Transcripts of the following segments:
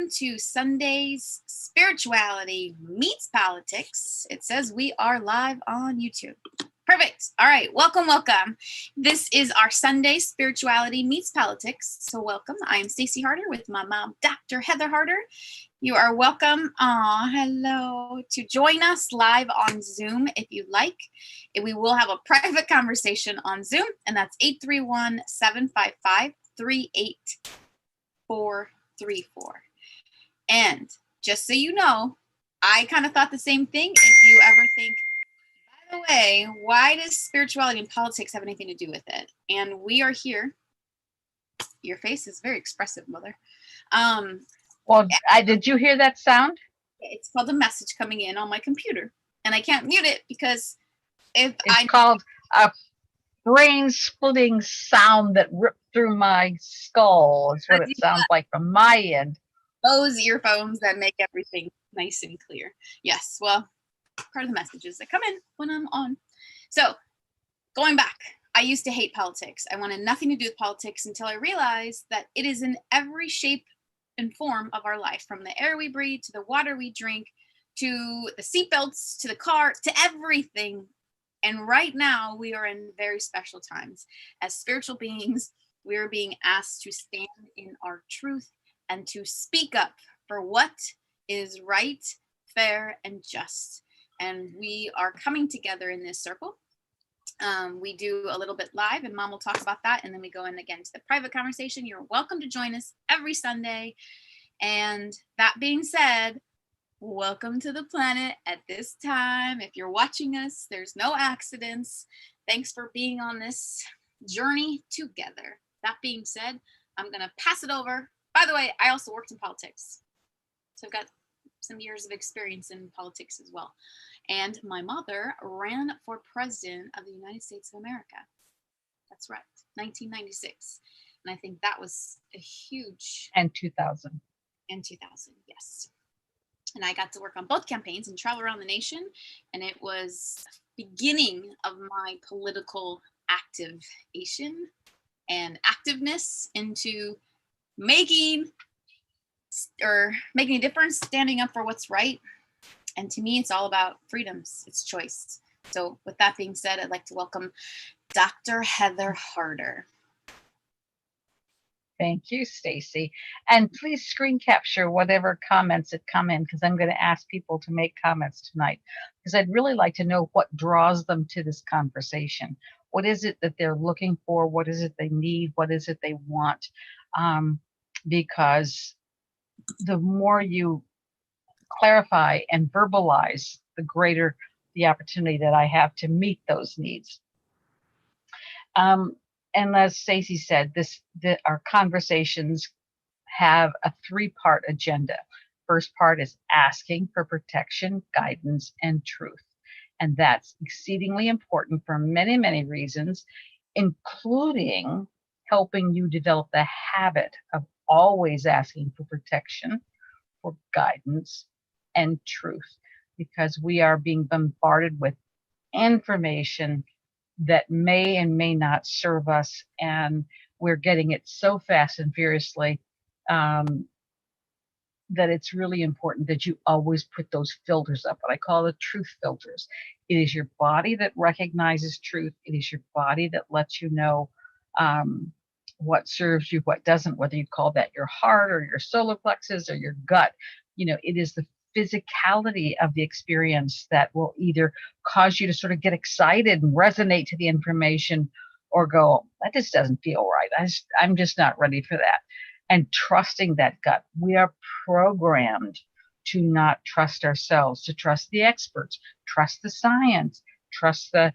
to Sunday's Spirituality Meets Politics. It says we are live on YouTube. Perfect. All right. Welcome, welcome. This is our Sunday Spirituality Meets Politics. So welcome. I am Stacey Harder with my mom, Dr. Heather Harder. You are welcome. Hello. To join us live on Zoom if you like. We will have a private conversation on Zoom, and that's 831-755-38434. And just so you know, I kind of thought the same thing. If you ever think, by the way, why does spirituality and politics have anything to do with it? And we are here. Your face is very expressive, Mother. Well, did you hear that sound? It's called a message coming in on my computer, and I can't mute it because it's called a brain-splitting sound that ripped through my skull. Is what it sounds like from my end. Those earphones that make everything nice and clear. Yes, well, part of the messages that come in when I'm on. So, going back, I used to hate politics. I wanted nothing to do with politics until I realized that it is in every shape and form of our life, from the air we breathe, to the water we drink, to the seatbelts, to the car, to everything. And right now, we are in very special times. As spiritual beings, we are being asked to stand in our truth and to speak up for what is right, fair, and just. And we are coming together in this circle. We do a little bit live, and Mom will talk about that, and then we go in again to the private conversation. You're welcome to join us every Sunday. And that being said, welcome to the planet at this time. If you're watching us, there's no accidents. Thanks for being on this journey together. That being said, I'm going to pass it over. By the way, I also worked in politics, so I've got some years of experience in politics as well. And my mother ran for president of the United States of America. That's right, 1996. And I think that was a huge... And 2000. And 2000, yes. And I got to work on both campaigns and travel around the nation. And it was the beginning of my political activation and activeness into making a difference, standing up for what's right. And to me, it's all about freedoms. It's choice. So with that being said, I'd like to welcome Dr. Heather Harder. Thank you, Stacey. And please screen capture whatever comments that come in, because I'm going to ask people to make comments tonight, because I'd really like to know what draws them to this conversation. What is it that they're looking for? What is it they need? What is it they want? Because the more you clarify and verbalize, the greater the opportunity that I have to meet those needs. And as Stacey said, our conversations have a three-part agenda. First part is asking for protection, guidance, and truth. And that's exceedingly important for many, many reasons, including helping you develop the habit of always asking for protection, for guidance, and truth, because we are being bombarded with information that may and may not serve us, and we're getting it so fast and furiously that it's really important that you always put those filters up, what I call the truth filters. It is your body that recognizes truth. It is your body that lets you know what serves you, what doesn't, whether you call that your heart or your solar plexus or your gut. You know, it is the physicality of the experience that will either cause you to sort of get excited and resonate to the information, or go, that just doesn't feel right. I'm just not ready for that. And trusting that gut. We are programmed to not trust ourselves, to trust the experts, trust the science, trust the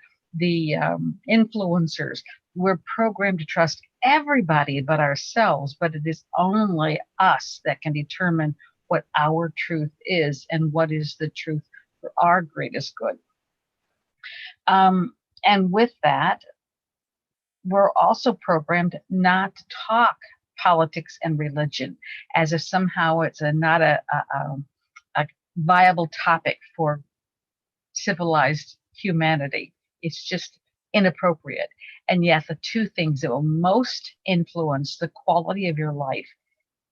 influencers. We're programmed to trust everybody but ourselves, but it is only us that can determine what our truth is and what is the truth for our greatest good. And with that, we're also programmed not to talk politics and religion as if somehow it's not a viable topic for civilized humanity. It's just inappropriate. And yet the two things that will most influence the quality of your life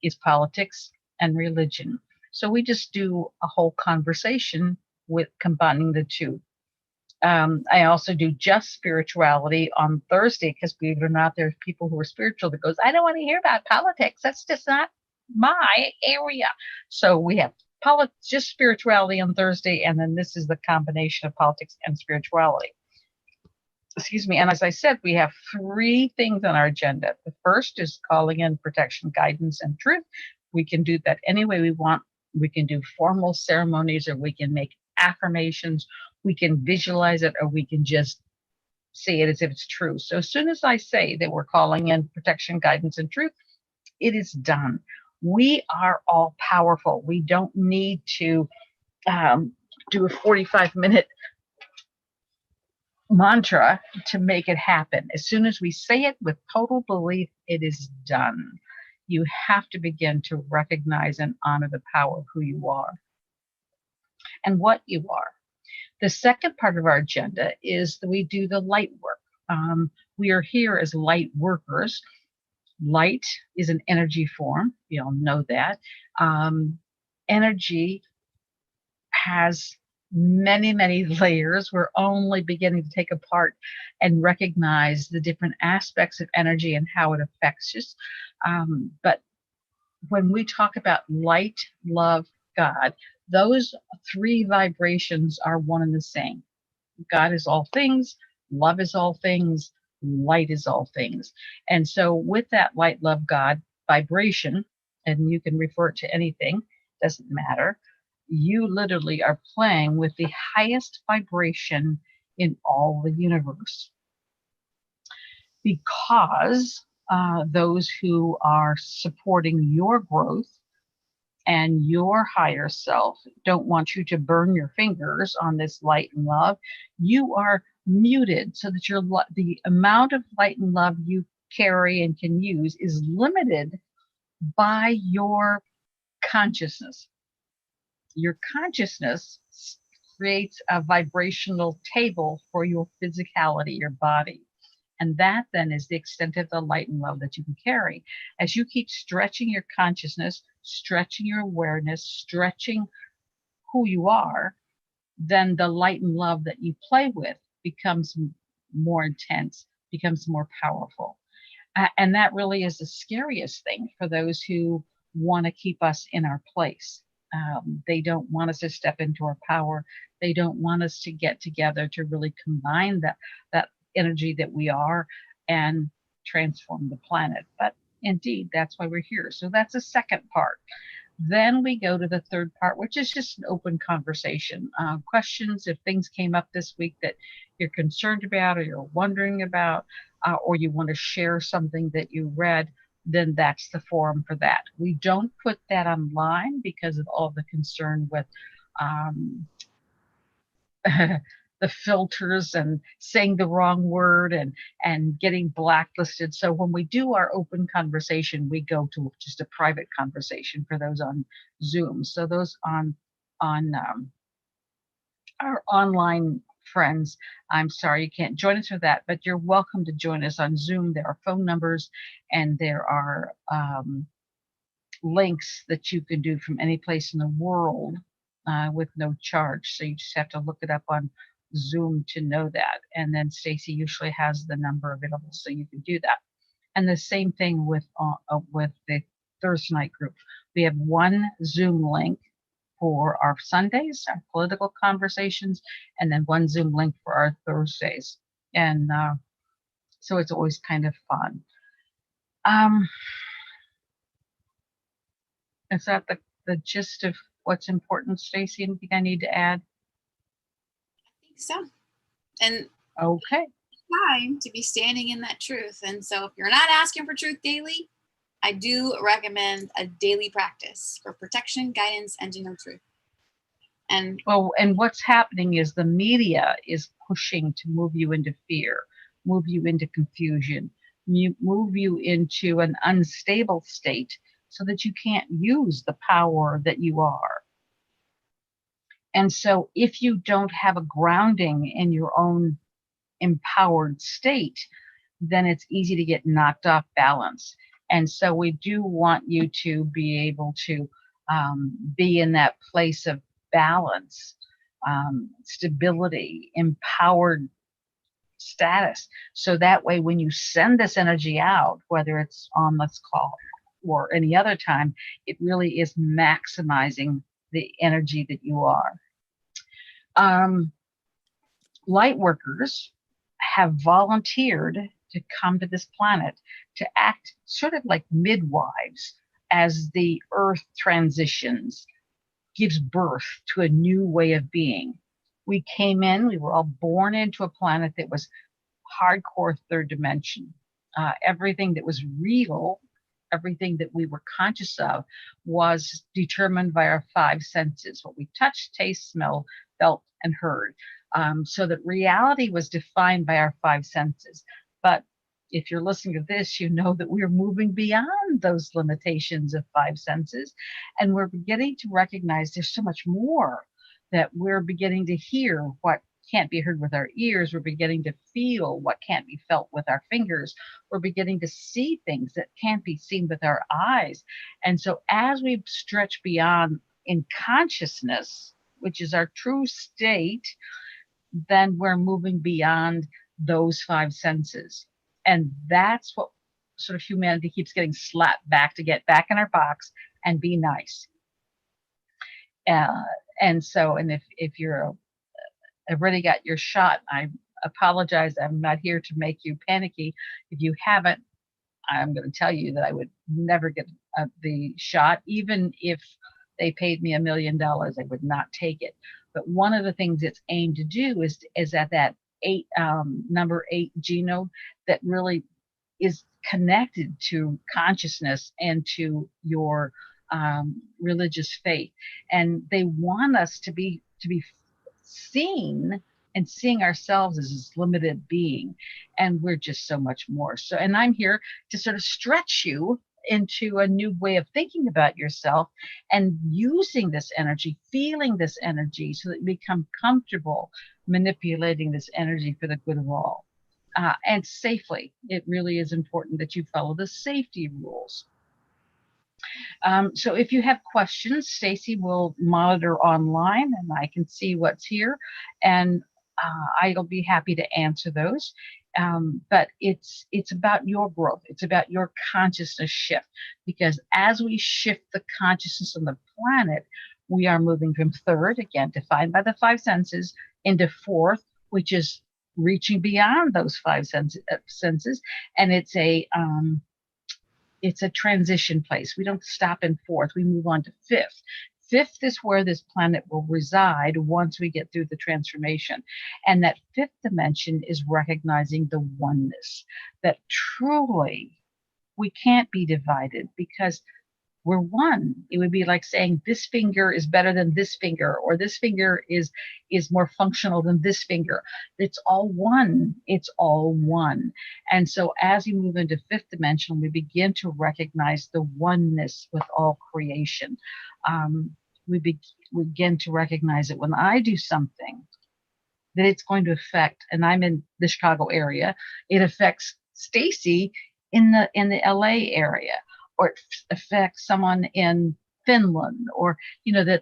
is politics and religion. So we just do a whole conversation with combining the two. I also do just spirituality on Thursday because, believe it or not, there's people who are spiritual that goes, I don't want to hear about politics. That's just not my area. So we have just spirituality on Thursday, and then this is the combination of politics and spirituality. Excuse me. And as I said, we have 3 things on our agenda. The first is calling in protection, guidance, and truth. We can do that any way we want. We can do formal ceremonies, or we can make affirmations. We can visualize it, or we can just say it as if it's true. So as soon as I say that we're calling in protection, guidance, and truth, it is done. We are all powerful. We don't need to do a 45-minute mantra to make it happen. As soon as we say it with total belief, it is done. You have to begin to recognize and honor the power of who you are and what you are. The second part of our agenda is that we do the light work. We are here as light workers. Light is an energy form. We all know that. Energy has many, many layers. We're only beginning to take apart and recognize the different aspects of energy and how it affects us. But when we talk about light, love, God, those 3 vibrations are one and the same. God is all things, love is all things, light is all things. And so with that light, love, God vibration, and you can refer it to anything, doesn't matter, you literally are playing with the highest vibration in all the universe. Because those who are supporting your growth and your higher self don't want you to burn your fingers on this light and love, you are muted so that the amount of light and love you carry and can use is limited by your consciousness. Your consciousness creates a vibrational table for your physicality, your body. And that then is the extent of the light and love that you can carry. As you keep stretching your consciousness, stretching your awareness, stretching who you are, then the light and love that you play with becomes more intense, becomes more powerful. And that really is the scariest thing for those who want to keep us in our place. They don't want us to step into our power. They don't want us to get together to really combine that energy that we are and transform the planet. But indeed, that's why we're here. So that's the second part. Then we go to the third part, which is just an open conversation. Questions, if things came up this week that you're concerned about or you're wondering about, or you want to share something that you read, then that's the forum for that. We don't put that online because of all the concern with the filters and saying the wrong word and getting blacklisted. So when we do our open conversation, we go to just a private conversation for those on Zoom. So those on our online friends, I'm sorry you can't join us for that, but you're welcome to join us on Zoom. There are phone numbers and there are links that you can do from any place in the world with no charge. So you just have to look it up on Zoom to know that. And then Stacy usually has the number available, so you can do that. And the same thing with the Thursday night group. We have one Zoom link for our Sundays, our political conversations, and then one Zoom link for our Thursdays. And so it's always kind of fun. Is that the gist of what's important, Stacy? Anything I need to add? I think so. And okay, time to be standing in that truth. And so if you're not asking for truth daily, I do recommend a daily practice for protection, guidance, and to know truth. And what's happening is the media is pushing to move you into fear, move you into confusion, move you into an unstable state so that you can't use the power that you are. And so if you don't have a grounding in your own empowered state, then it's easy to get knocked off balance. And so we do want you to be able to be in that place of balance, stability, empowered status. So that way, when you send this energy out, whether it's on this call or any other time, it really is maximizing the energy that you are. Light workers have volunteered to come to this planet to act sort of like midwives as the earth transitions, gives birth to a new way of being. We came in, we were all born into a planet that was hardcore third dimension. Everything that was real, everything that we were conscious of, was determined by our five senses: what we touched, taste, smell, felt, and heard. So that reality was defined by our five senses. But if you're listening to this, you know that we're moving beyond those limitations of five senses, and we're beginning to recognize there's so much more, that we're beginning to hear what can't be heard with our ears. We're beginning to feel what can't be felt with our fingers. We're beginning to see things that can't be seen with our eyes. And so as we stretch beyond in consciousness, which is our true state, then we're moving beyond those five senses. And that's what sort of humanity keeps getting slapped back, to get back in our box and be nice. And if you're already got your shot, I apologize. I'm not here to make you panicky. If you haven't, I'm going to tell you that I would never get the shot. Even if they paid me $1 million, I would not take it. But one of the things it's aimed to do is at that number 8 genome that really is connected to consciousness and to your religious faith. And they want us to be seen and seeing ourselves as this limited being, and we're just so much more. So, and I'm here to sort of stretch you into a new way of thinking about yourself and using this energy, feeling this energy, so that you become comfortable manipulating this energy for the good of all, and safely. It really is important that you follow the safety rules. So if you have questions, Stacy will monitor online and I can see what's here, and I'll be happy to answer those. But it's about your growth. It's about your consciousness shift, because as we shift the consciousness on the planet, we are moving from third, again, defined by the five senses, into fourth, which is reaching beyond those five senses. And it's a transition place. We don't stop in fourth, we move on to fifth. Fifth is where this planet will reside once we get through the transformation. And that fifth dimension is recognizing the oneness, that truly we can't be divided, because we're one. It would be like saying this finger is better than this finger, or this finger is more functional than this finger. It's all one. It's all one. And so as you move into fifth dimension, we begin to recognize the oneness with all creation. We begin to recognize that when I do something, that it's going to affect, and I'm in the Chicago area, it affects Stacy in the LA area, or it affects someone in Finland, or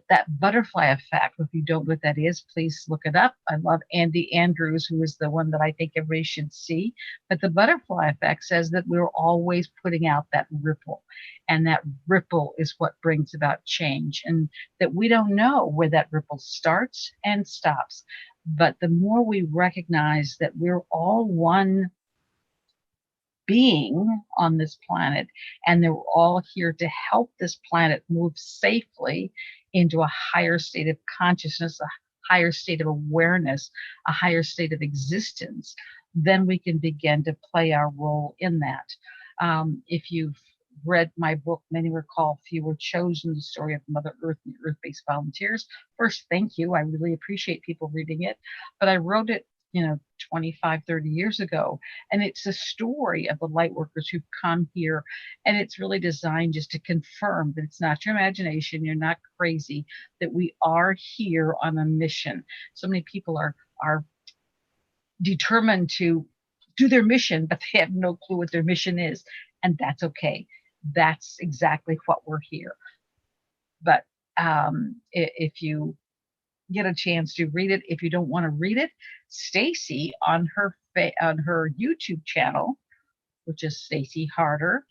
that butterfly effect. If you don't know what that is, please look it up. I love Andy Andrews, who is the one that I think everybody should see. But the butterfly effect says that we're always putting out that ripple, and that ripple is what brings about change, and that we don't know where that ripple starts and stops. But the more we recognize that we're all one being on this planet, and they're all here to help this planet move safely into a higher state of consciousness, a higher state of awareness, a higher state of existence, then we can begin to play our role in that. If you've read my book, Many Were Called, Few Were Chosen, the story of Mother Earth and the Earth-Based Volunteers. First, thank you. I really appreciate people reading it. But I wrote it 25, 30 years ago. And it's a story of the light workers who've come here. And it's really designed just to confirm that it's not your imagination, you're not crazy, that we are here on a mission. So many people are determined to do their mission, but they have no clue what their mission is. And that's okay. That's exactly what we're here. But if you get a chance to read it, if you don't want to read it, Stacy on her YouTube channel, which is Stacy Harder,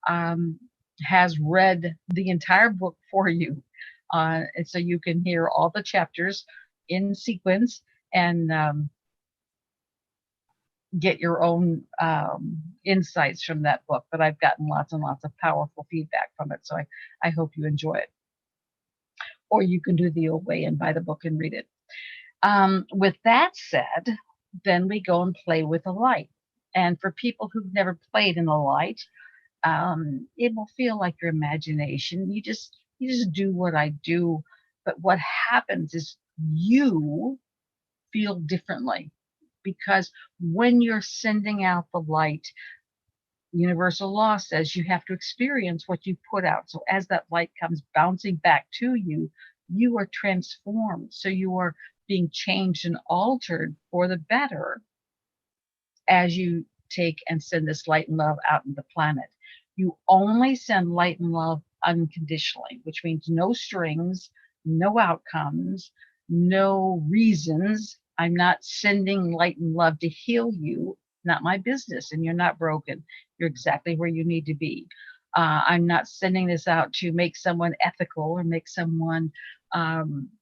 um, has read the entire book for you, and so you can hear all the chapters in sequence and get your own insights from that book. But I've gotten lots and lots of powerful feedback from it, so I hope you enjoy it. Or you can do the old way and buy the book and read it. With that said, then we go and play with the light. And for people who've never played in the light, it will feel like your imagination. You just do what I do, but what happens is you feel differently, because when you're sending out the light, universal law says you have to experience what you put out. So as that light comes bouncing back to you, you are transformed. So you are being changed and altered for the better as you take and send this light and love out in the planet. You only send light and love unconditionally, which means no strings, no outcomes, no reasons. I'm not sending light and love to heal you. Not my business, and you're not broken. You're exactly where you need to be. I'm not sending this out to make someone ethical or make someone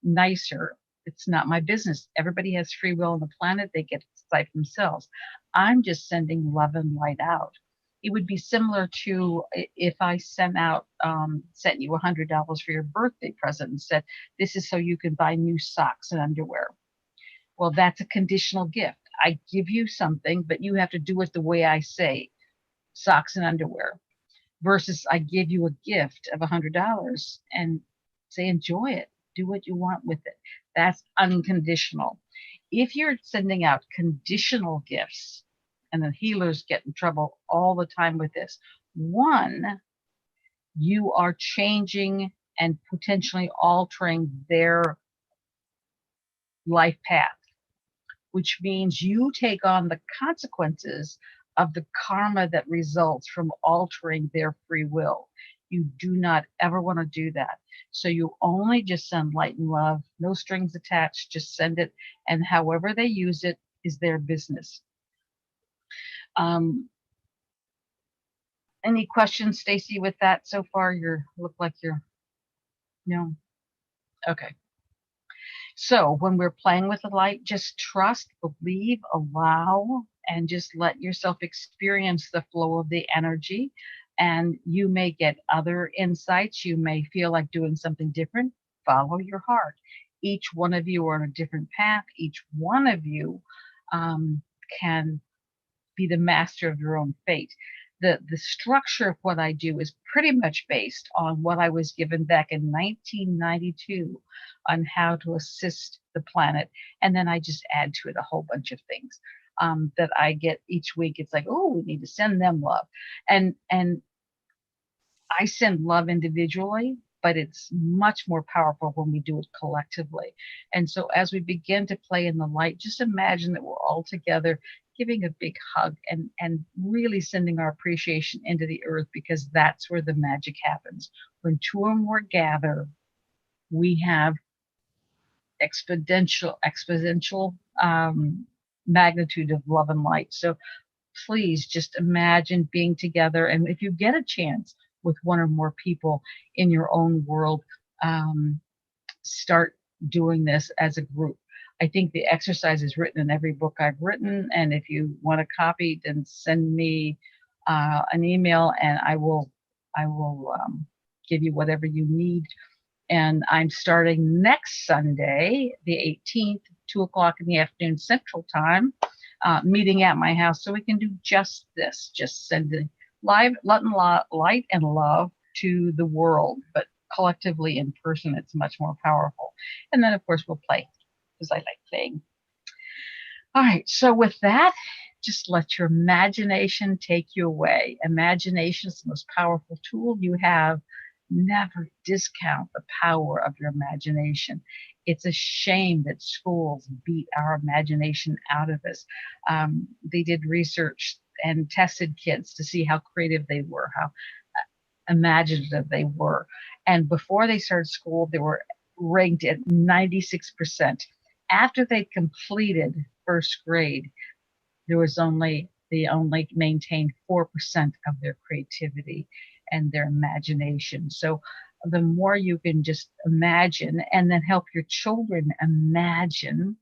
nicer. It's not my business. Everybody has free will on the planet. They get to decide for themselves. I'm just sending love and light out. It would be similar to if I sent you $100 for your birthday present and said, this is so you can buy new socks and underwear. Well, that's a conditional gift. I give you something, but you have to do it the way I say, socks and underwear, versus I give you a gift of $100 and say, enjoy it. Do what you want with it. That's unconditional. If you're sending out conditional gifts, and the healers get in trouble all the time with this, one, you are changing and potentially altering their life path, which means you take on the consequences of the karma that results from altering their free will. You do not ever want to do that. So you only just send light and love, no strings attached, just send it. And however they use it is their business. Any questions, Stacy, with that so far? Look like you're, no? Okay. So when we're playing with the light, just trust, believe, allow, and just let yourself experience the flow of the energy. And you may get other insights. You may feel like doing something different. Follow your heart. Each one of you are on a different path. Each one of you can be the master of your own fate. The structure of what I do is pretty much based on what I was given back in 1992 on how to assist the planet. And then I just add to it a whole bunch of things that I get each week. It's like, oh, we need to send them love. And I send love individually, but it's much more powerful when we do it collectively. And so as we begin to play in the light, just imagine that we're all together giving a big hug and really sending our appreciation into the earth, because that's where the magic happens. When two or more gather, we have exponential magnitude of love and light. So please just imagine being together. And if you get a chance with one or more people in your own world, start doing this as a group. I think the exercise is written in every book I've written. And if you want a copy, then send me an email and I will give you whatever you need. And I'm starting next Sunday, the 18th, 2:00 in the afternoon Central Time, meeting at my house so we can do just this, just send the light and love to the world, but collectively in person, it's much more powerful. And then, of course, we'll play, because I like playing. All right, so with that, just let your imagination take you away. Imagination is the most powerful tool you have. Never discount the power of your imagination. It's a shame that schools beat our imagination out of us. They did research and tested kids to see how creative they were, how imaginative they were. And before they started school, they were ranked at 96%. After they completed first grade, they only maintained 4% of their creativity and their imagination. So the more you can just imagine and then help your children imagine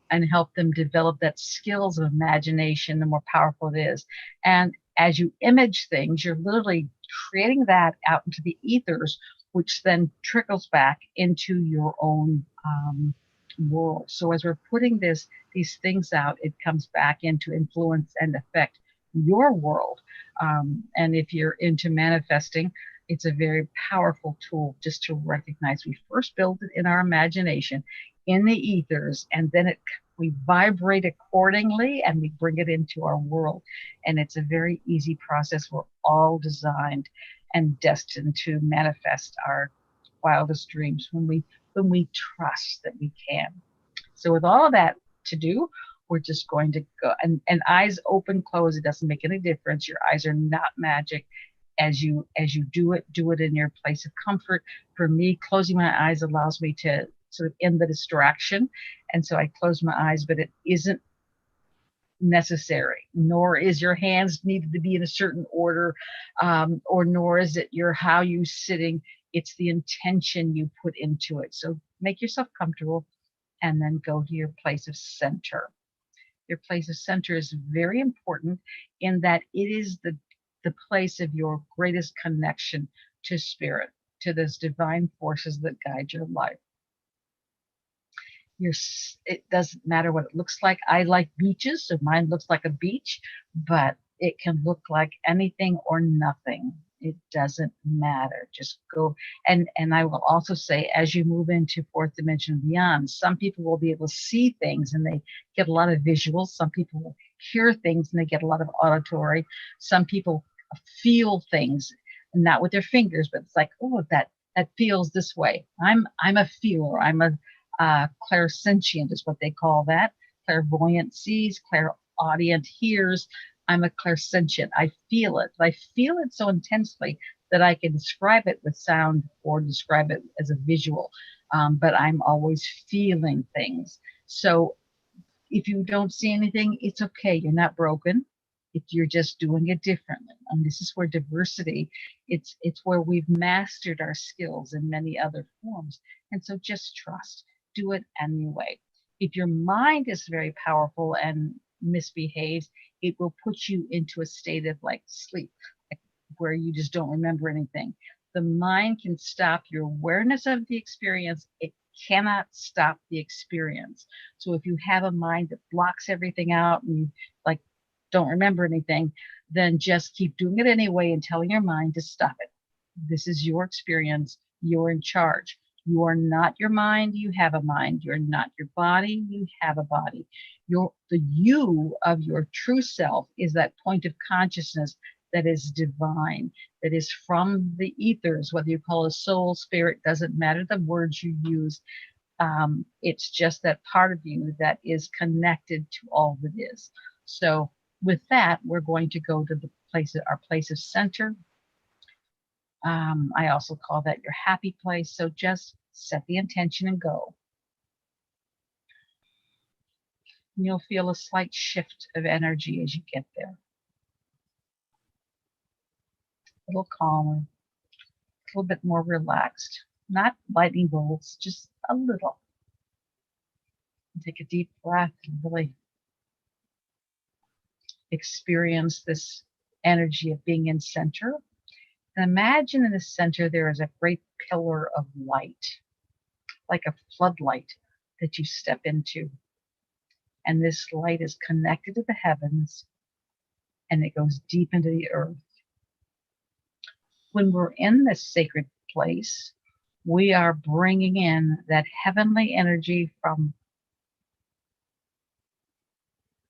and help them develop that skills of imagination, the more powerful it is. And as you image things, you're literally creating that out into the ethers, which then trickles back into your own world. So as we're putting these things out, it comes back into influence and affect your world. And if you're into manifesting, it's a very powerful tool just to recognize we first build it in our imagination, in the ethers, and then we vibrate accordingly and we bring it into our world. And it's a very easy process. We're all designed and destined to manifest our wildest dreams when we trust that we can. So with all of that to do, we're just going to go and eyes open, close. It doesn't make any difference. Your eyes are not magic. As you do it in your place of comfort. For me, closing my eyes allows me to sort of end the distraction. And so I close my eyes, but it isn't necessary, nor is your hands needed to be in a certain order, or nor is it how you sitting. It's the intention you put into it. So make yourself comfortable and then go to your place of center. Your place of center is very important in that it is the place of your greatest connection to spirit, to those divine forces that guide your life. It doesn't matter what it looks like. I like beaches, so mine looks like a beach, but it can look like anything or nothing. It doesn't matter. Just go. And I will also say, as you move into fourth dimension and beyond, some people will be able to see things and they get a lot of visuals. Some people will hear things and they get a lot of auditory. Some people feel things, not with their fingers, but it's like, oh, that feels this way. I'm a feeler. I'm a clairsentient is what they call that. Clairvoyant sees, clairaudient hears. I'm a clairsentient. I feel it. I feel it so intensely that I can describe it with sound or describe it as a visual. But I'm always feeling things. So if you don't see anything, it's okay. You're not broken. If you're just doing it differently. And this is where diversity, it's where we've mastered our skills in many other forms. And so just trust. Do it anyway. If your mind is very powerful and misbehaves, it will put you into a state of like sleep, where you just don't remember anything. The mind can stop your awareness of the experience. It cannot stop the experience. So if you have a mind that blocks everything out and you like don't remember anything, then just keep doing it anyway and telling your mind to stop it. This is your experience. You're in charge. You are not your mind. You have a mind. You're not your body. You have a body. The you of your true self is that point of consciousness that is divine, that is from the ethers, whether you call it soul, spirit, doesn't matter the words you use. It's just that part of you that is connected to all that is. So with that, we're going to go to our place of center. I also call that your happy place. So just set the intention and go. And you'll feel a slight shift of energy as you get there. A little calmer, a little bit more relaxed. Not lightning bolts, just a little. And take a deep breath and really experience this energy of being in center. And imagine in the center there is a great pillar of light, like a floodlight that you step into. And this light is connected to the heavens and it goes deep into the earth. When we're in this sacred place, we are bringing in that heavenly energy from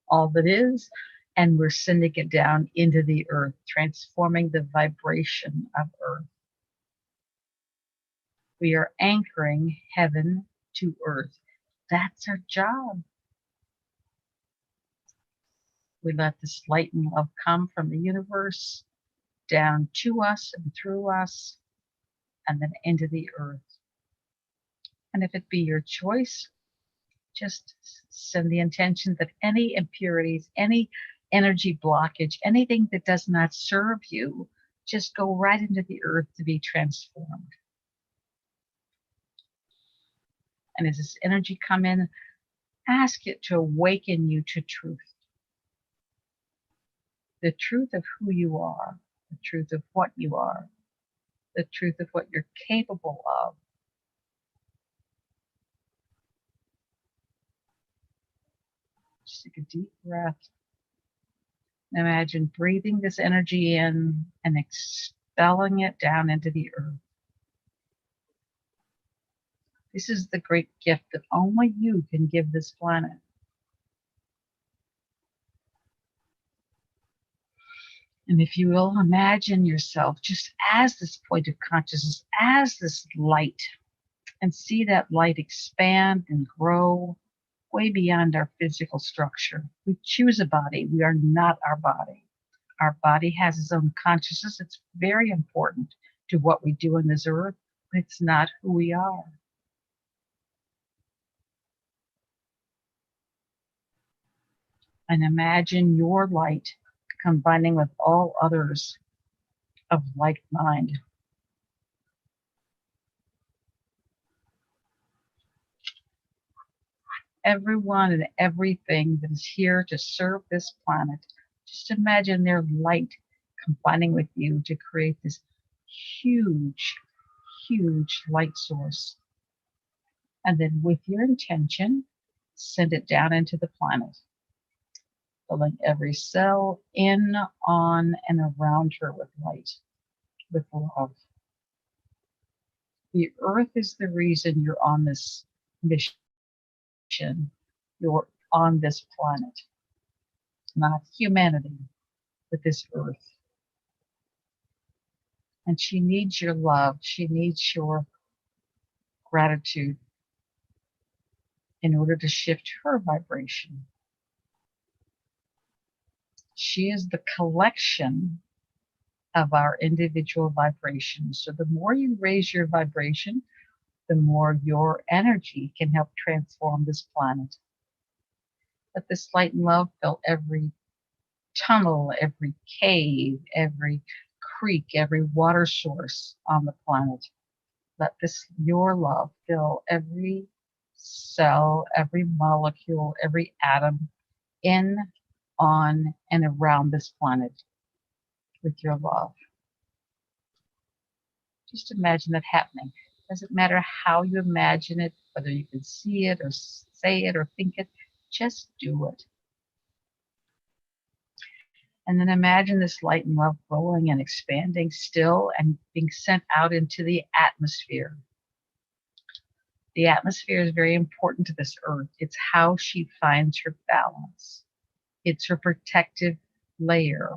all that is, and we're sending it down into the earth, transforming the vibration of earth. We are anchoring heaven to earth. That's our job. We let this light and love come from the universe down to us and through us. and then into the earth. And if it be your choice, just send the intention that any impurities, any energy blockage, anything that does not serve you, just go right into the earth to be transformed. And as this energy come in, ask it to awaken you to truth. The truth of who you are, the truth of what you are, the truth of what you're capable of. Just take a deep breath. Imagine breathing this energy in and expelling it down into the earth. This is the great gift that only you can give this planet. And if you will, imagine yourself just as this point of consciousness, as this light, and see that light expand and grow way beyond our physical structure. We choose a body. We are not our body. Our body has its own consciousness. It's very important to what we do on this earth, but it's not who we are. And imagine your light combining with all others of like mind. Everyone and everything that is here to serve this planet, just imagine their light combining with you to create this huge, huge light source. And then with your intention, send it down into the planet, filling every cell in, on, and around her with light, with love. The earth is the reason you're on this mission. You're on this planet, not humanity, but this earth. And she needs your love. She needs your gratitude in order to shift her vibration. She is the collection of our individual vibrations. So the more you raise your vibration, the more your energy can help transform this planet. Let this light and love fill every tunnel, every cave, every creek, every water source on the planet. Let this, your love, fill every cell, every molecule, every atom in, on, and around this planet with your love. Just imagine that happening. Doesn't matter how you imagine it, whether you can see it or say it or think it, just do it. And then imagine this light and love growing and expanding still and being sent out into the atmosphere. The atmosphere is very important to this earth. It's how she finds her balance. It's her protective layer.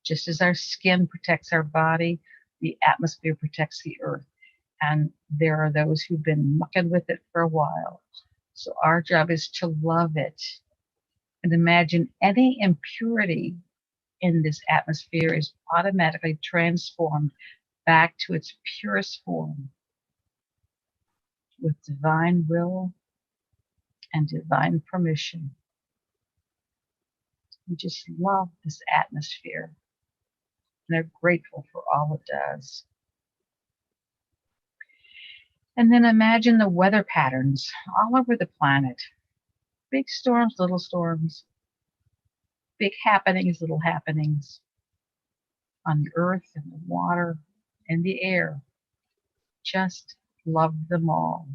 Just as our skin protects our body, the atmosphere protects the earth. And there are those who've been mucking with it for a while. So our job is to love it. And imagine any impurity in this atmosphere is automatically transformed back to its purest form with divine will and divine permission. We just love this atmosphere and are grateful for all it does. And then imagine the weather patterns all over the planet. Big storms, little storms. Big happenings, little happenings. On the earth and the water and the air. Just love them all.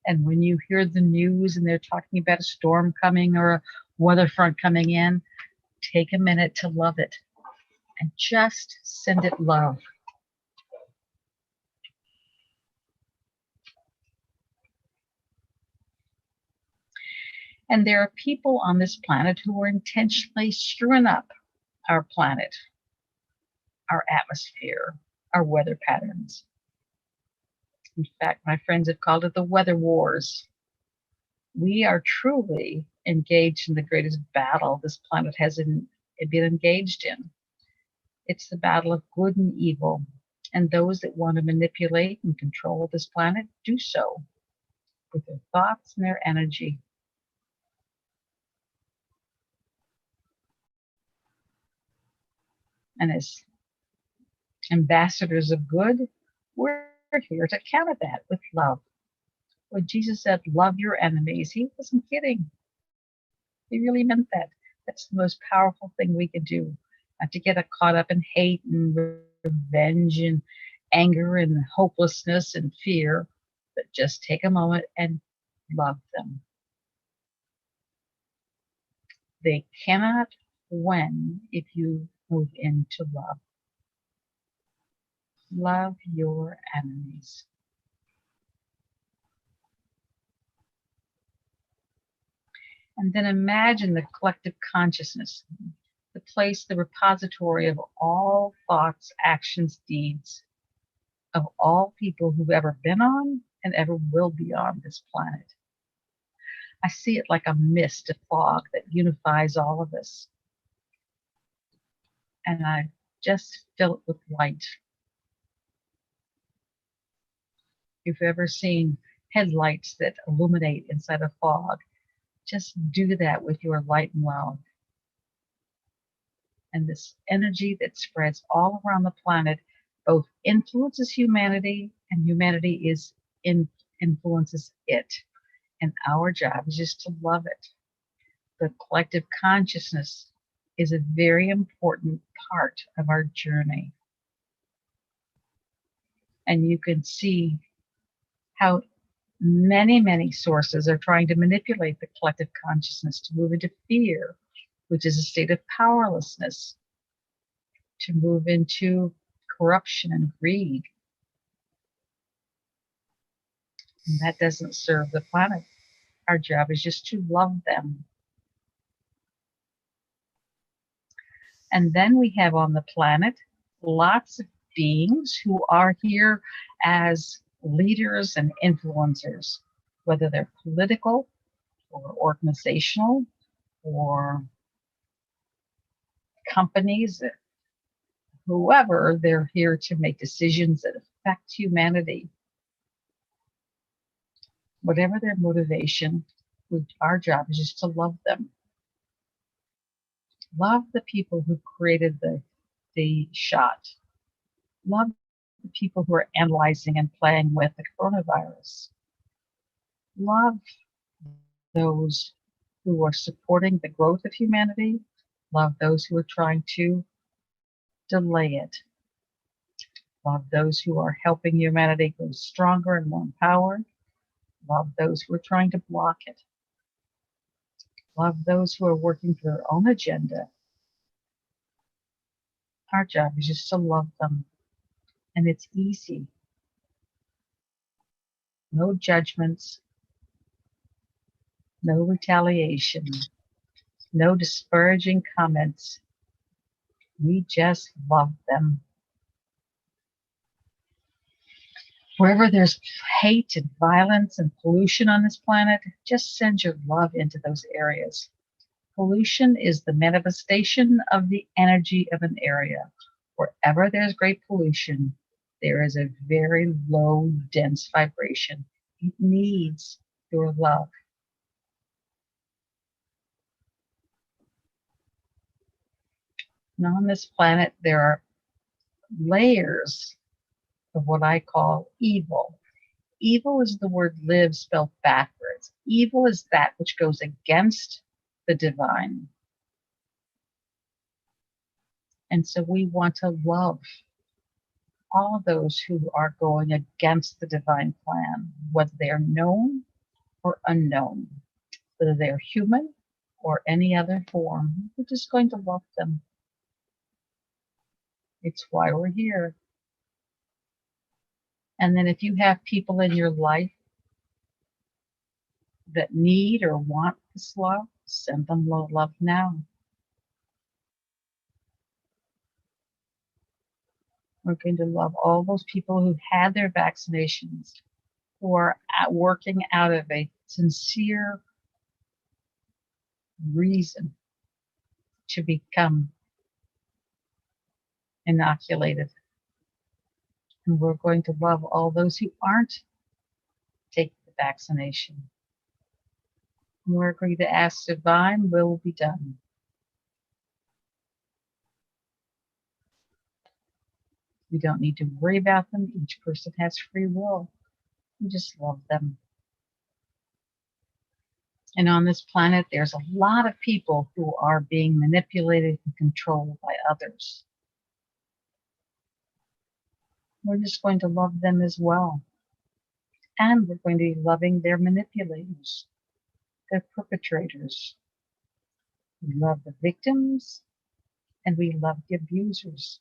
And when you hear the news and they're talking about a storm coming or a weather front coming in, take a minute to love it and just send it love. And there are people on this planet who are intentionally screwing up our planet, our atmosphere, our weather patterns. In fact, my friends have called it the weather wars. We are truly engaged in the greatest battle this planet has been engaged in. It's the battle of good and evil. And those that want to manipulate and control this planet do so with their thoughts and their energy. And as ambassadors of good, we're here to counter that with love. When Jesus said, love your enemies, he wasn't kidding. He really meant that. That's the most powerful thing we can do. Not to get caught up in hate and revenge and anger and hopelessness and fear, but just take a moment and love them. They cannot win if you move into love. Love your enemies. And then imagine the collective consciousness, the place, the repository of all thoughts, actions, deeds of all people who've ever been on and ever will be on this planet. I see it like a mist, a fog that unifies all of us. And I just fill it with light. If you've ever seen headlights that illuminate inside a fog, just do that with your light and love. And this energy that spreads all around the planet both influences humanity and humanity influences it. And our job is just to love it. The collective consciousness is a very important part of our journey. And you can see how many, many sources are trying to manipulate the collective consciousness to move into fear, which is a state of powerlessness, to move into corruption and greed. And that doesn't serve the planet. Our job is just to love them. And then we have on the planet lots of beings who are here as leaders and influencers, whether they're political or organizational or companies, whoever, they're here to make decisions that affect humanity. Whatever their motivation, our job is just to love them. Love the people who created the shot. Love the people who are analyzing and playing with the coronavirus. Love those who are supporting the growth of humanity. Love those who are trying to delay it. Love those who are helping humanity grow stronger and more empowered. Love those who are trying to block it. Love those who are working for their own agenda. Our job is just to love them. And it's easy. No judgments, no retaliation, no disparaging comments. We just love them. Wherever there's hate and violence and pollution on this planet, just send your love into those areas. Pollution is the manifestation of the energy of an area. Wherever there's great pollution, there is a very low, dense vibration. It needs your love. And on this planet, there are layers of what I call evil. Evil is the word live spelled backwards. Evil is that which goes against the divine. And so we want to love all those who are going against the divine plan, whether they are known or unknown, whether they are human or any other form. We're just going to love them. It's why we're here. And then if you have people in your life that need or want this love, send them love now. We're going to love all those people who had their vaccinations, who are working out of a sincere reason to become inoculated. And we're going to love all those who aren't taking the vaccination. And we're going to ask divine will be done. We don't need to worry about them. Each person has free will. We just love them. And on this planet, there's a lot of people who are being manipulated and controlled by others. We're just going to love them as well. And we're going to be loving their manipulators, their perpetrators. We love the victims and we love the abusers.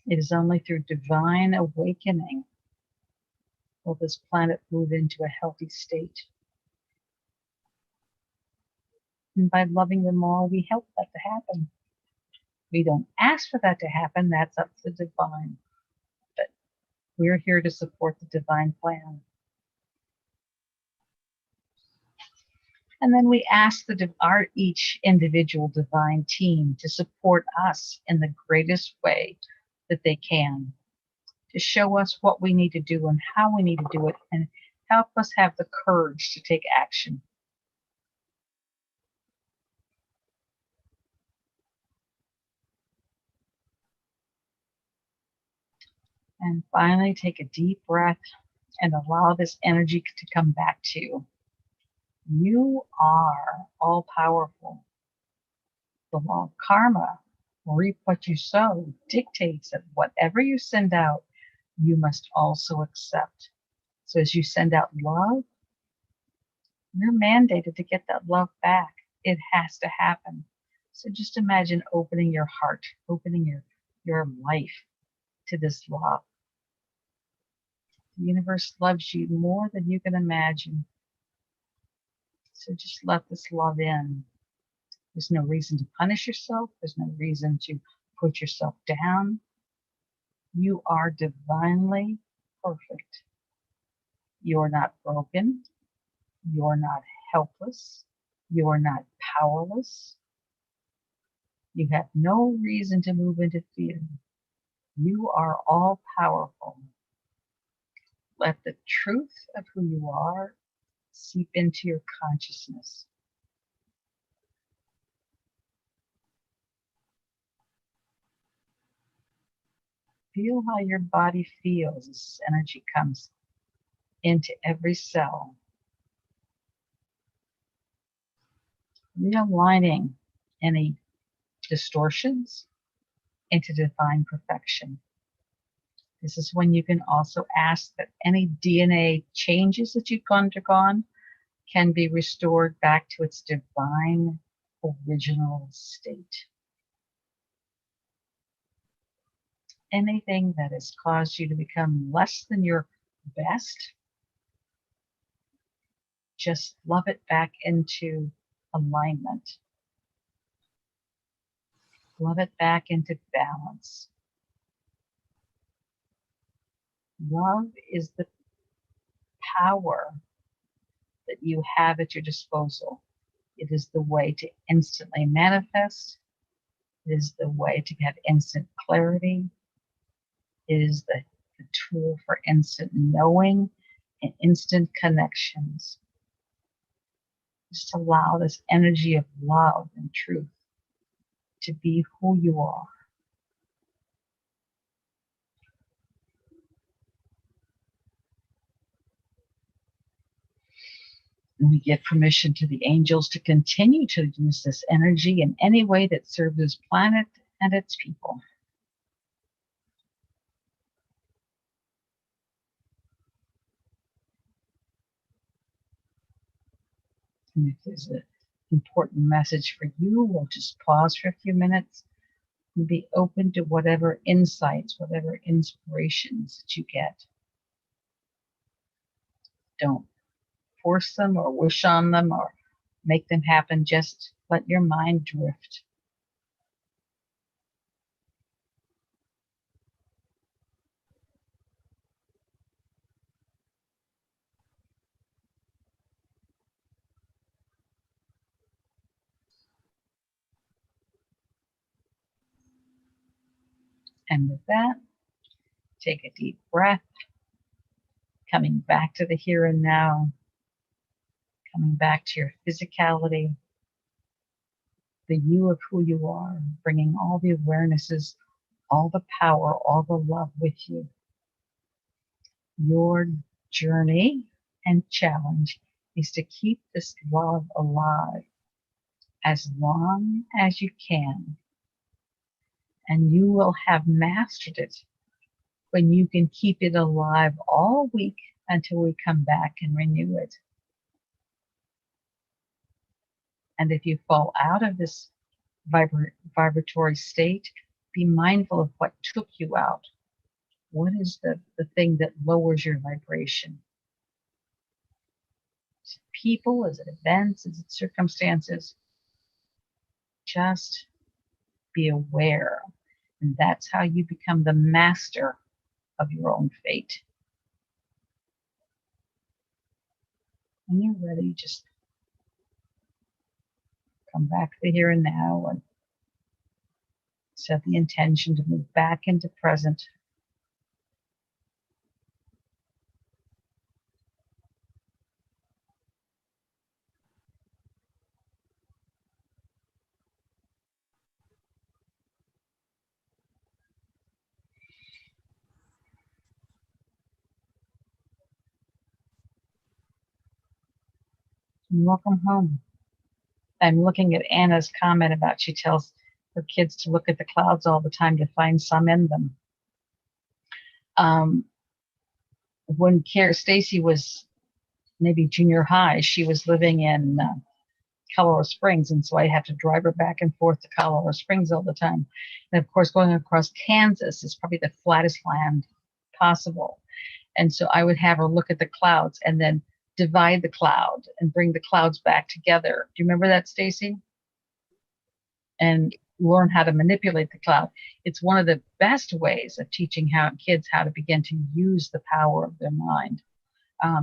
It is only through divine awakening will this planet move into a healthy state. And by loving them all, we help that to happen. We don't ask for that to happen, that's up to the divine. But we're here to support the divine plan. And then we ask our each individual divine team to support us in the greatest way that they can, to show us what we need to do and how we need to do it, and help us have the courage to take action. And finally, take a deep breath and allow this energy to come back to you. You are all powerful. The law of karma, reap what you sow, dictates that whatever you send out, you must also accept. So as you send out love, you're mandated to get that love back. It has to happen. So just imagine opening your heart, opening your life to this love. The universe loves you more than you can imagine. So just let this love in. There's no reason to punish yourself. There's no reason to put yourself down. You are divinely perfect. You're not broken. You're not helpless. You're not powerless. You have no reason to move into fear. You are all powerful. Let the truth of who you are seep into your consciousness. Feel how your body feels as energy comes into every cell. Realigning any distortions into divine perfection. This is when you can also ask that any DNA changes that you've undergone can be restored back to its divine original state. Anything that has caused you to become less than your best, just love it back into alignment. Love it back into balance. Love is the power that you have at your disposal. It is the way to instantly manifest. It is the way to have instant clarity. It is the tool for instant knowing and instant connections. Just allow this energy of love and truth to be who you are. And we give permission to the angels to continue to use this energy in any way that serves this planet and its people. And if there's an important message for you, we'll just pause for a few minutes and be open to whatever insights, whatever inspirations that you get. Don't force them or wish on them or make them happen. Just let your mind drift. And with that, take a deep breath, coming back to the here and now, coming back to your physicality, the you of who you are, bringing all the awarenesses, all the power, all the love with you. Your journey and challenge is to keep this love alive as long as you can. And you will have mastered it when you can keep it alive all week until we come back and renew it. And if you fall out of this vibratory state, be mindful of what took you out. What is the thing that lowers your vibration? Is it people? Is it events? Is it circumstances? Just be aware. And that's how you become the master of your own fate. When you're ready, just come back to the here and now and set the intention to move back into present. And welcome home. I'm looking at Anna's comment about she tells her kids to look at the clouds all the time to find some in them. When Stacy was maybe junior high, she was living in Colorado Springs, and so I had to drive her back and forth to Colorado Springs all the time. And of course, going across Kansas is probably the flattest land possible. And so I would have her look at the clouds and then divide the cloud and bring the clouds back together. Do you remember that, Stacy? And learn how to manipulate the cloud. It's one of the best ways of teaching kids how to begin to use the power of their mind,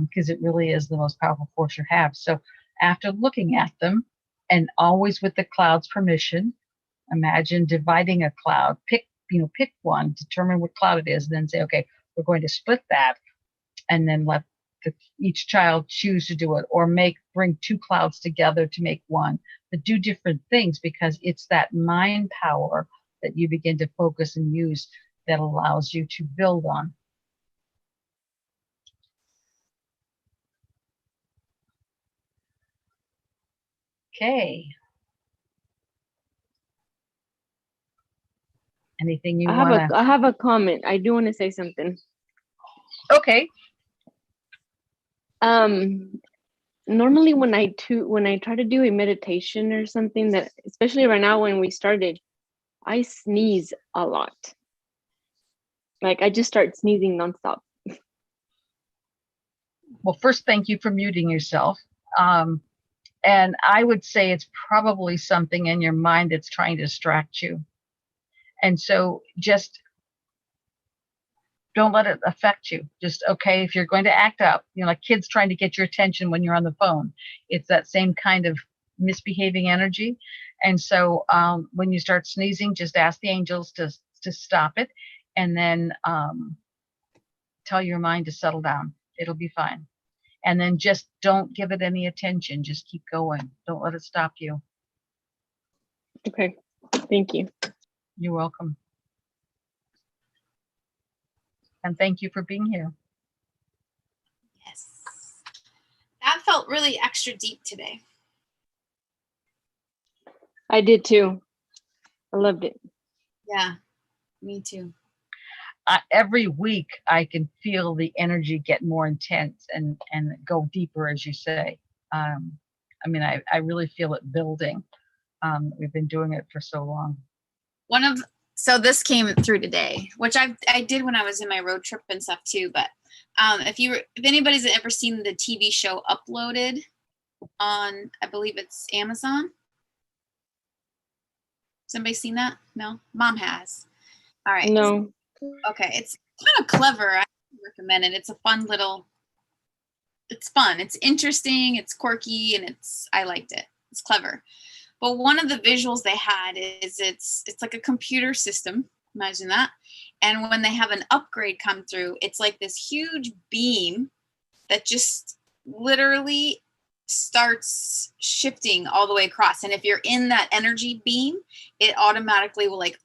because it really is the most powerful force you have. So after looking at them, and always with the cloud's permission, imagine dividing a cloud. Pick one, determine what cloud it is, and then say, okay, we're going to split that, and then let each child choose to do it, or bring two clouds together to make one, but do different things, because it's that mind power that you begin to focus and use that allows you to build on. Okay. Anything you want to? I have a comment. I do want to say something. Okay. Normally when I try to do a meditation or something, that especially right now when we started, I sneeze a lot. Like I just start sneezing nonstop. Well, first, thank you for muting yourself. And I would say it's probably something in your mind that's trying to distract you. And so just don't let it affect you. Just, okay, if you're going to act up, like kids trying to get your attention when you're on the phone, it's that same kind of misbehaving energy. And so when you start sneezing, just ask the angels to stop it, and then tell your mind to settle down. It'll be fine. And then just don't give it any attention. Just keep going. Don't let it stop you. Okay. Thank you. You're welcome. And thank you for being here. Yes. That felt really extra deep today. I did too. I loved it. Yeah, me too. Every week I can feel the energy get more intense and go deeper, as you say. I really feel it building. We've been doing it for so long. So this came through today, which I did when I was in my road trip and stuff too. But if anybody's ever seen the TV show Uploaded on, I believe it's Amazon. Somebody seen that? No? Mom has. All right. No. Okay. It's kind of clever. I recommend it. It's a fun it's fun. It's interesting. It's quirky, and I liked it. It's clever. But one of the visuals they had is it's like a computer system, Imagine that. And when they have an upgrade come through, it's like this huge beam that just literally starts shifting all the way across. And if you're in that energy beam, it automatically will like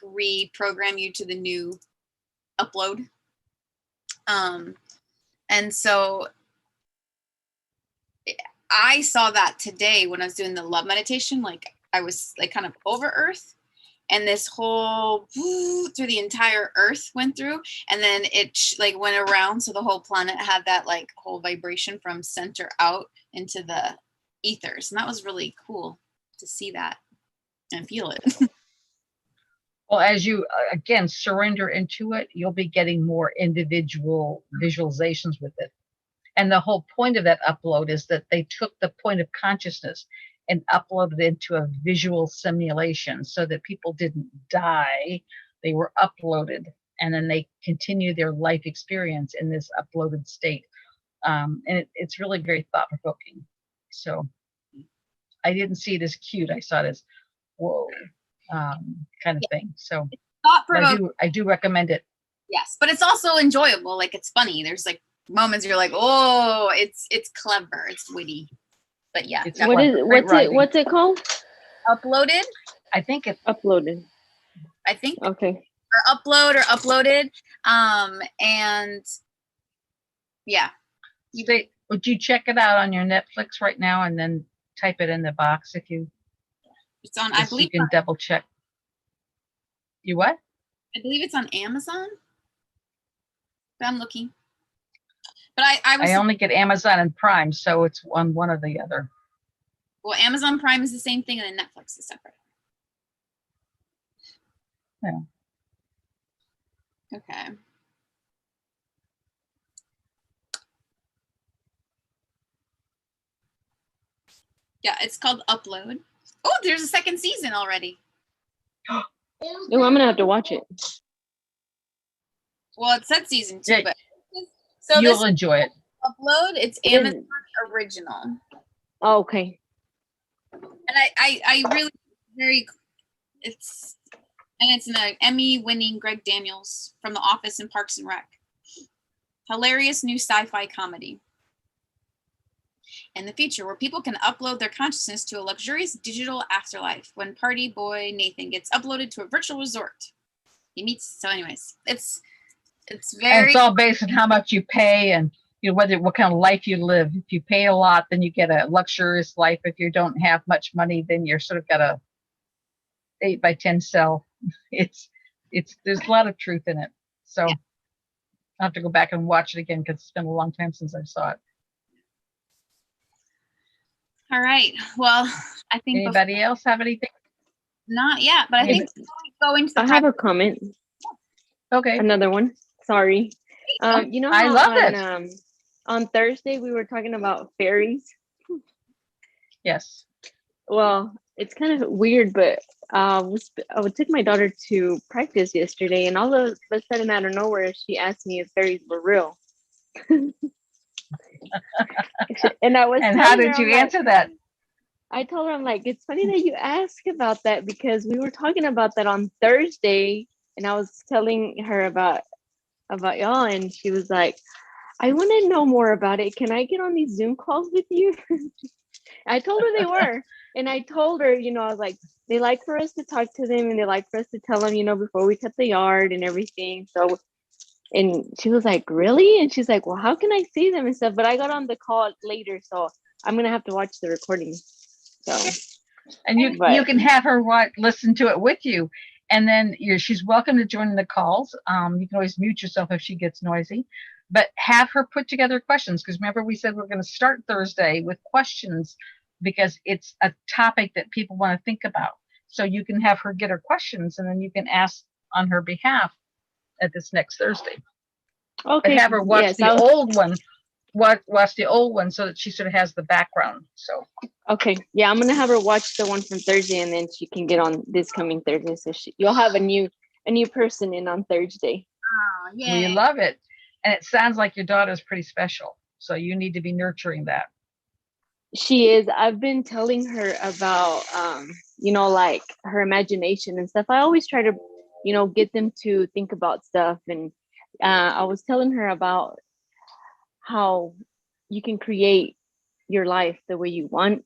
reprogram you to the new upload. And so I saw that today when I was doing the love meditation. Like I was like kind of over Earth, and this whole through the entire Earth went through, and then it like went around, so the whole planet had that like whole vibration from center out into the ethers, and that was really cool to see that and feel it. Well, as you again surrender into it, you'll be getting more individual visualizations with it. And the whole point of that upload is that they took the point of consciousness and uploaded it into a visual simulation so that people didn't die. They were uploaded, and then they continue their life experience in this uploaded state. And it's really very thought-provoking. So I didn't see it as cute. I saw it as, whoa, kind of thing. So I do recommend it. Yes, but it's also enjoyable. Like it's funny. There's like moments you're like, oh, it's clever, it's witty. But yeah, what's it called? Uploaded. I think it's uploaded. I think okay. Or uploaded. And yeah. Would you check it out on your Netflix right now and then type it in the box if you? It's on. I believe you can double check. You what? I believe it's on Amazon. But I'm looking. But I only get Amazon and Prime, so it's on one or the other. Well, Amazon Prime is the same thing, and then Netflix is separate. Yeah. Okay. Yeah, it's called Upload. Oh, there's a second season already. Oh, I'm gonna have to watch it. Well, it said season 2, yeah, but so you'll enjoy it. Upload. It's Amazon original. Oh, okay. And I really it's an Emmy-winning Greg Daniels from The Office and Parks and Rec. Hilarious new sci-fi comedy. In the future, where people can upload their consciousness to a luxurious digital afterlife, when party boy Nathan gets uploaded to a virtual resort. He meets. So, anyways, it's very. And it's all based on how much you pay and what kind of life you live. If you pay a lot, then you get a luxurious life. If you don't have much money, then you're sort of got a 8x10 cell. There's a lot of truth in it. So yeah. I'll have to go back and watch it again because it's been a long time since I saw it. All right. Well, I think. Anybody else have anything? Not yet, but I think go into. I have a comment. Okay. Another one. Sorry. You know how I love it. On Thursday we were talking about fairies. Yes. Well, it's kind of weird, but I took my daughter to practice yesterday, and all of a sudden, out of nowhere, she asked me if fairies were real. And I was. And how did you answer that? I told her, I'm like, it's funny that you ask about that because we were talking about that on Thursday, and I was telling her about y'all, and she was like, I want to know more about it. Can I get on these Zoom calls with you? I told her they were. And I told her, I was like, they like for us to talk to them and they like for us to tell them, before we cut the yard and everything. So, and she was like, really? And she's like, well, how can I see them and stuff? But I got on the call later, so I'm going to have to watch the recording. So, and you can have her listen to it with you. And then she's welcome to join the calls. You can always mute yourself if she gets noisy. But have her put together questions, because remember we said we're going to start Thursday with questions because it's a topic that people want to think about. So you can have her get her questions and then you can ask on her behalf at this next Thursday. Okay. But have her watch the old one. Watch the old one so that she sort of has the background. So okay, yeah, I'm gonna have her watch the one from Thursday and then she can get on this coming Thursday. So you'll have a new person in on Thursday. Oh, yeah. We love it. And it sounds like your daughter's pretty special. So you need to be nurturing that. She is. I've been telling her about, like her imagination and stuff. I always try to get them to think about stuff. And I was telling her about how you can create your life the way you want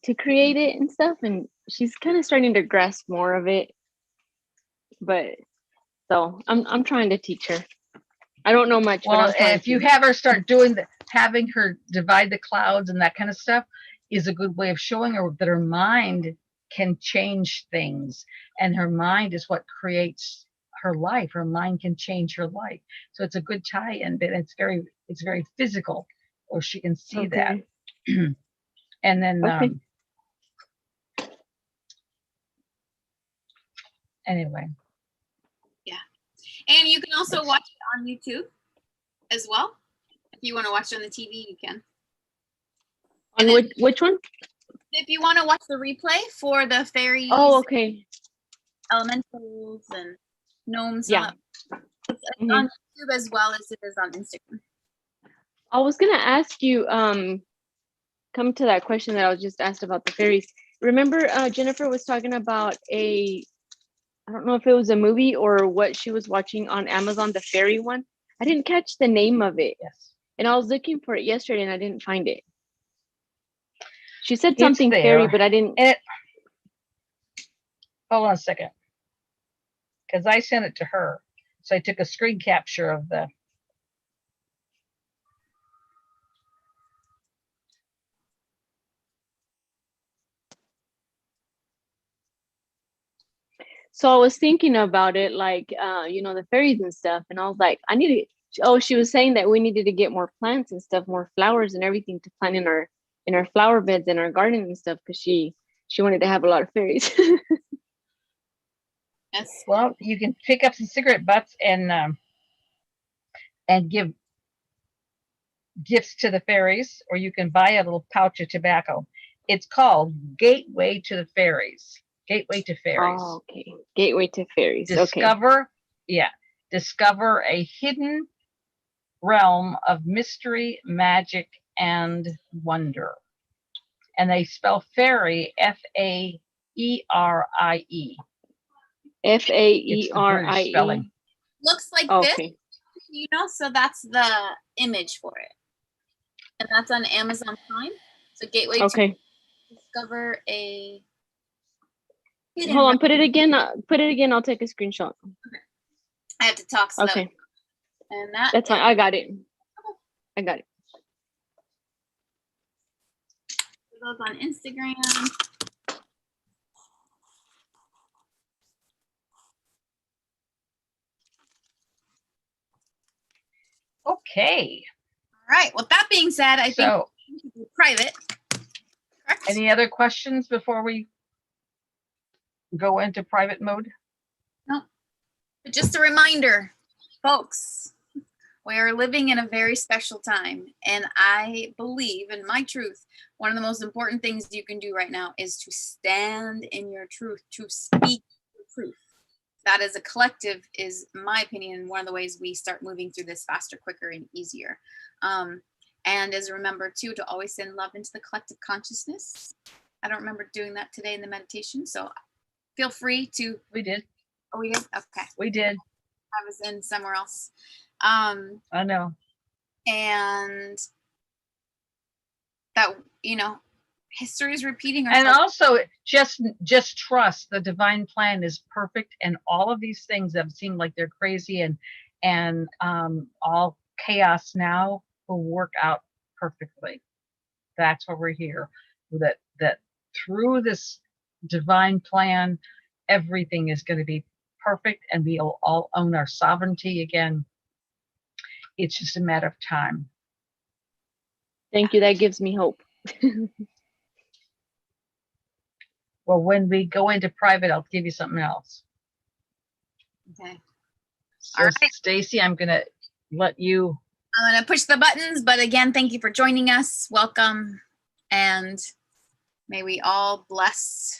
to create it and stuff. And she's kind of starting to grasp more of it. But so I'm trying to teach her. I don't know much, but Well, I'm trying if you to. have her start doing having her divide the clouds and that kind of stuff is a good way of showing her that her mind can change things, and her mind is what creates her life. Her mind can change her life. So it's a good tie-in, but it's very physical, or she can see that. Okay. And then Okay. Anyway, And you can also Yes. watch it on YouTube as well. If you want to watch it on the TV, you can. On which one? If you want to watch the replay for the fairies, Oh, okay. elementals, and gnomes, Yeah. it's Mhm. on YouTube as well as it is on Instagram. I was gonna ask you, come to that question that I was just asked about the fairies. Remember, Jennifer was talking about I don't know if it was a movie or what she was watching on Amazon, the fairy one. I didn't catch the name of it, yes, and I was looking for it yesterday and I didn't find it. She said it's something fairy, there. but I didn't. And hold on a second, because I sent it to her. So I took a screen capture of the. So I was thinking about it, like, the fairies and stuff, and I was like, I need to. Oh, she was saying that we needed to get more plants and stuff, more flowers and everything to plant in our flower beds in our garden and stuff, because she wanted to have a lot of fairies. Yes. Well, you can pick up some cigarette butts and give gifts to the fairies, or you can buy a little pouch of tobacco. It's called Gateway to the Fairies. Gateway to Fairies. Oh, okay. Gateway to Fairies. Okay. Discover a hidden realm of mystery, magic, and wonder. And they spell fairy Faerie. It's the British Faerie. spelling. Looks like this, Okay. so that's the image for it. And that's on Amazon Prime. So Gateway Okay. to discover a hidden Hold on. realm. Put it again. I'll take a screenshot. I have to talk slow. Okay. And That's fine. I got it. I got it. Those on Instagram. Okay. All right. Well, that being said, I think So, we should private. Correct? any other questions before we go into private mode? No. But just a reminder, folks, we are living in a very special time. And I believe in my truth, one of the most important things you can do right now is to stand in your truth, to speak your truth. That as a collective is, in my opinion, one of the ways we start moving through this faster, quicker, and easier. And as a remember too, to always send love into the collective consciousness. I don't remember doing that today in the meditation, so feel free to. We did. Oh, we did? Okay. We did. I was in somewhere else. I know. And that, history is repeating And ourselves. also, just trust the divine plan is perfect, and all of these things that seem like they're crazy and all chaos now will work out perfectly. That's why we're here. That through this divine plan, everything is going to be perfect, and we'll all own our sovereignty again. It's just a matter of time. Thank you. That gives me hope. Well, when we go into private, I'll give you something else. Okay. So, All right. Stacy, I'm going to let you. I'm going to push the buttons, but again, thank you for joining us. Welcome. And may we all bless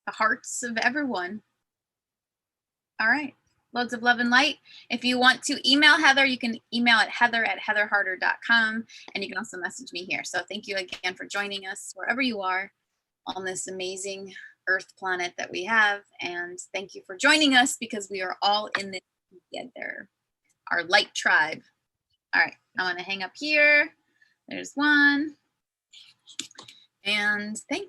the hearts of everyone. All right. Loads of love and light. If you want to email Heather, you can email at heather@heatherharder.com. And you can also message me here. So thank you again for joining us wherever you are on this amazing Earth planet that we have. And thank you for joining us, because we are all in this together, our light tribe. All right, I'm going to hang up here. There's one. And thank you.